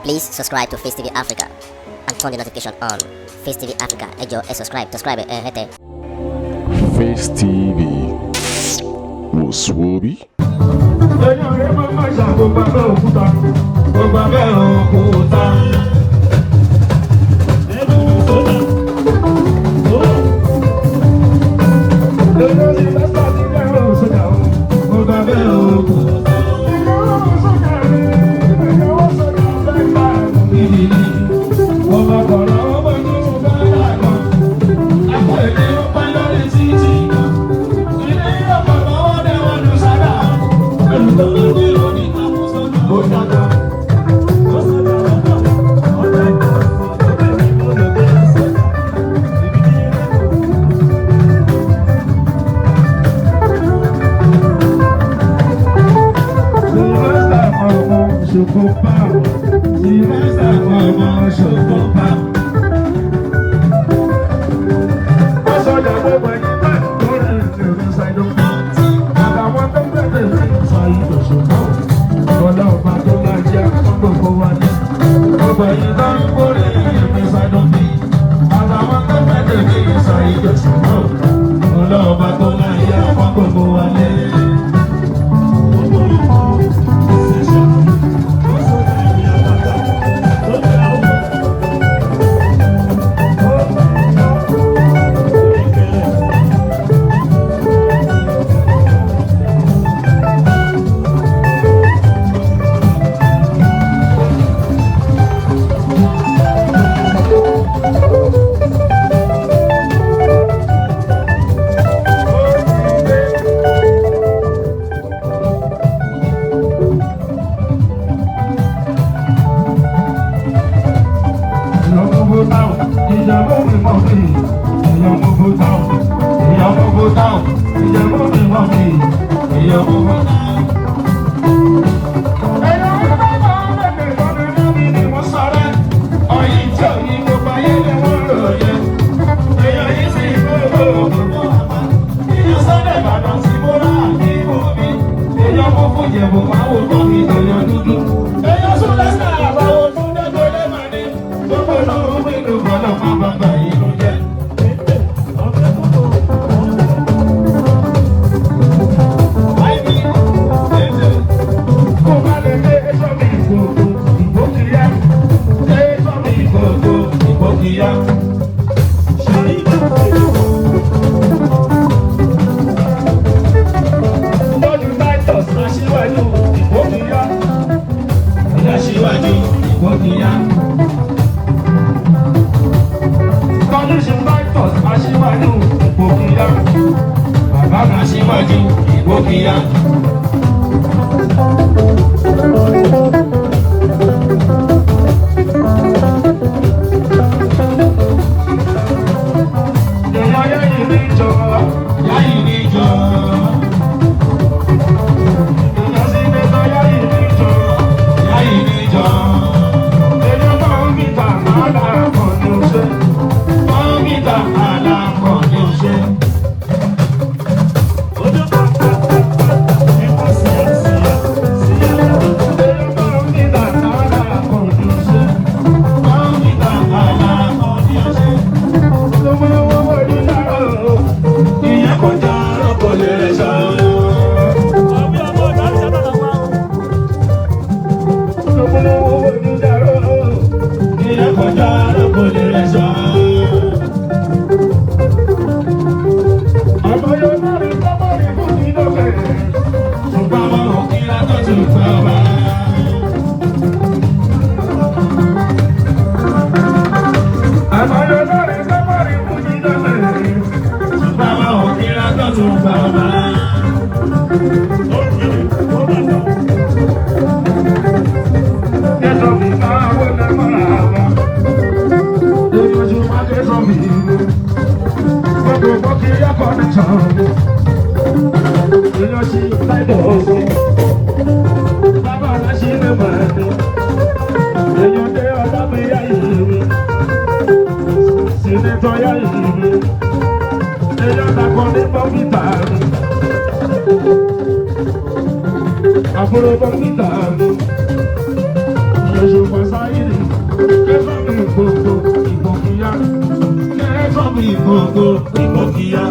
Please subscribe to Face TV Africa and turn the notification on. Face TV Africa, ẹ jọ̀ọ́ ẹ subscribe hete. Face TV was Swoby. ṣòfò sáyìrì kẹfọ́ mi gbogbo ìgbòkìyà kẹfọ́ mi gbogbo ìgbòkìyà.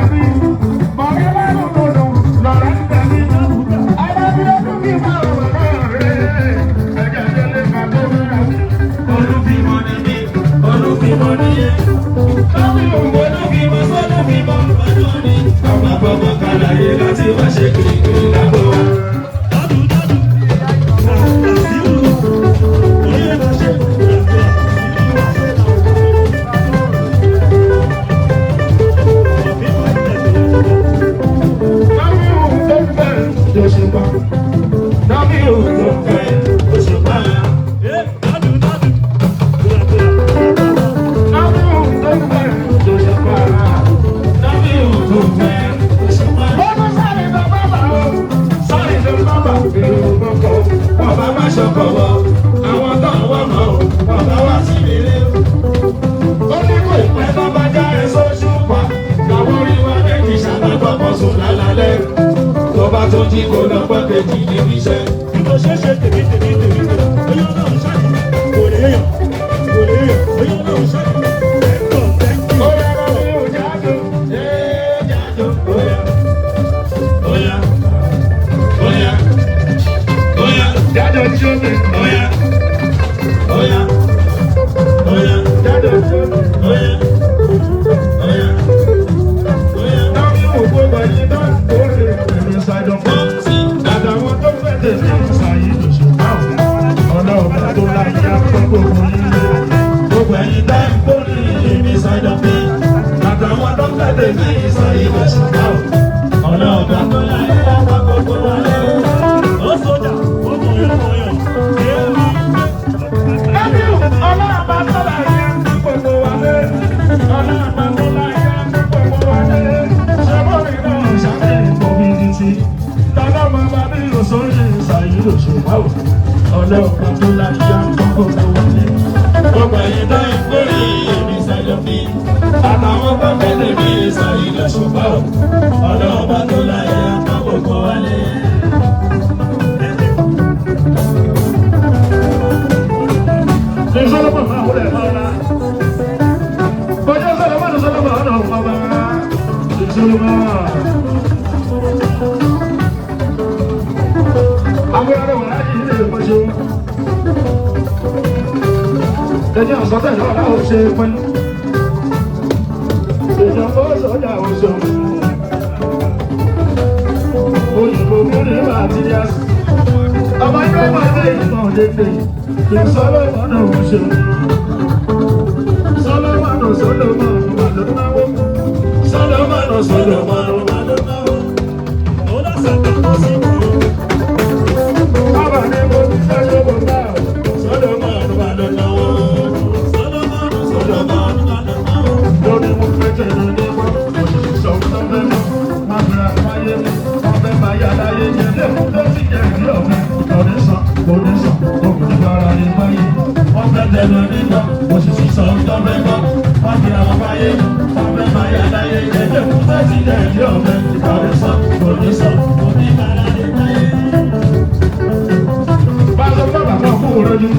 tẹ̀mí, mọ̀rí lẹ́nu lòdù, lọ́rẹ́ tẹ̀mí. Alábí ọdún kí máa wọ̀ náà rẹ̀, ẹ̀jẹ̀ délé máa tó rẹ̀. Olúfimọ́ ni mí, olúfimọ́ ni yé. Lọ́bí òun olúfimọ́ sólúfimọ́ ọdún ni. Ọmọ gbọ́gbọ́ kàlàyé láti wá ṣe kìrìkìrì lábọ̀ wa. Àwọn tó ń wọ́n mọ̀ bàbá wá sí ilé. Ó ní kò pẹ́ tó bá já ẹ sóṣù pa. Àwọn orí wa méjì ṣàbẹ̀gbọ̀pọ̀ sùn lálálẹ́. Tó bá tó jí kó lọ pẹ́ kejì níbi iṣẹ́. Bí mo ṣe ṣe tèmi, oyún ọlọ́run ṣáàjì, kò lè yàn, oyún ọlọ́run ṣáàjì, ẹ̀kọ́ tẹ́kì. Ó yá lọ sí òjájò, jájò, ó yá, ó yá, ó yá, ó yá, jájò tí ó bẹ̀, ó yá, ó yá, ó yá, jájò tí ó bẹ̀, ó yá, ó yá, ó yá. Táwọn yóò gbogbo ẹyin tó ń kórè ẹ̀mí ṣáìdọ̀ fún. Àtàwọn tó fẹ́ tẹ̀lé ìsàyè lóṣù márùn-ún. Ọlọ́ọ̀bá tó láyé apẹ́ gbogbo nílé. Gbogbo ẹyin tó ń kórè ẹ̀mí ṣáìdọ̀ fún. Àtàwọn tó fẹ́ tẹ̀lé ìsàyè lóṣù márùn-ún. Ọlọ́ọ̀bá tó láyé apẹ́ gbogbo wálé. Ó sójà, ó mọ̀yàn, èèmí. Lábí ọlọ́ọ̀bá tó láyé apẹ́ gbogbo wálé. Ọlọ́ọ̀bá tó láyé apẹ́ gbogbo wálé. Ṣẹ́bọ̀rì náà ṣàlẹ̀ ìfọ̀mìtì. Tọ́lá máa bá bí òṣòṣì ìsàyè lóṣù márùn-ún. Ọlọ́ọ̀bá tó láyé apẹ́ gbogbo wálé. Gbogbo ẹyin tó ń kórè ẹ̀mí ṣáìdọ̀ fún. Àtàwọn tó fẹ́ tẹ̀lé ìsàyè lóṣù márùn-ún. Ọlọ́ọ̀bá tó láyé apẹ́ gbogbo wálé. Ní Sọ́lọ́mọ̀ máa wọlé ọ̀la. Bọ́jọ́ Sọ́lọ́mọ̀ ọ̀nà ọba. Ní Sọ́lọ́mọ̀. Àwọn ará wà láti ilé ìpọ́nṣẹ́. Ẹjọ́ àsọtẹ̀ náà láwọn ṣe pín. Ìjọba sọ́jà oṣù. Òyìnbó mìíràn máa ti yá sí. Ọmọ ẹgbẹ́ máa dé ìtàn dédé. Solomon oṣù. Solomon Madonawo. Solomon Madonawo. Ó lásàkà ó sì kúrò. Bàbá ní mo ti fẹ́ yóò bá o. Solomon Madonawo. Solomon Madonawo. Lórí mo fẹ́ tẹ̀lé ní wọ́n. Òṣìṣẹ́ tó fẹ́ mọ́. Wọ́n fi àpáyé mi. Wọ́n fẹ́ máa yá láyé jẹ́ lẹ́kùn tó ti jẹ́ ìdí ọ̀fẹ́. Onísàn, òkùnrin bára ní báyìí. Wọ́n fẹ́ tẹ̀lé nígbà. Òṣìṣẹ́ sọ tó fẹ́ mọ́. Wọ́n fi àpáyé mi. Wọ́n fẹ́ máa yá láyé jẹ́ lẹ́kùn tó ti jẹ́ ìdí ọ̀fẹ́. Onísàn, òkùnrin bára ní báyìí. Báwo ló bàbá kú rọ́jú?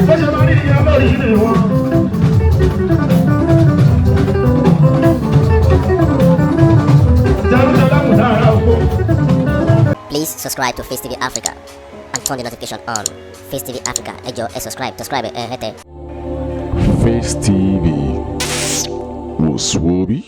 Bó ṣe máa ní ìyá lórí ilé wọn. Please subscribe to Face TV Africa and turn the notification on. Face TV Africa, ẹ jọ̀ọ́, subscribe, hete. Face TV was Swoby.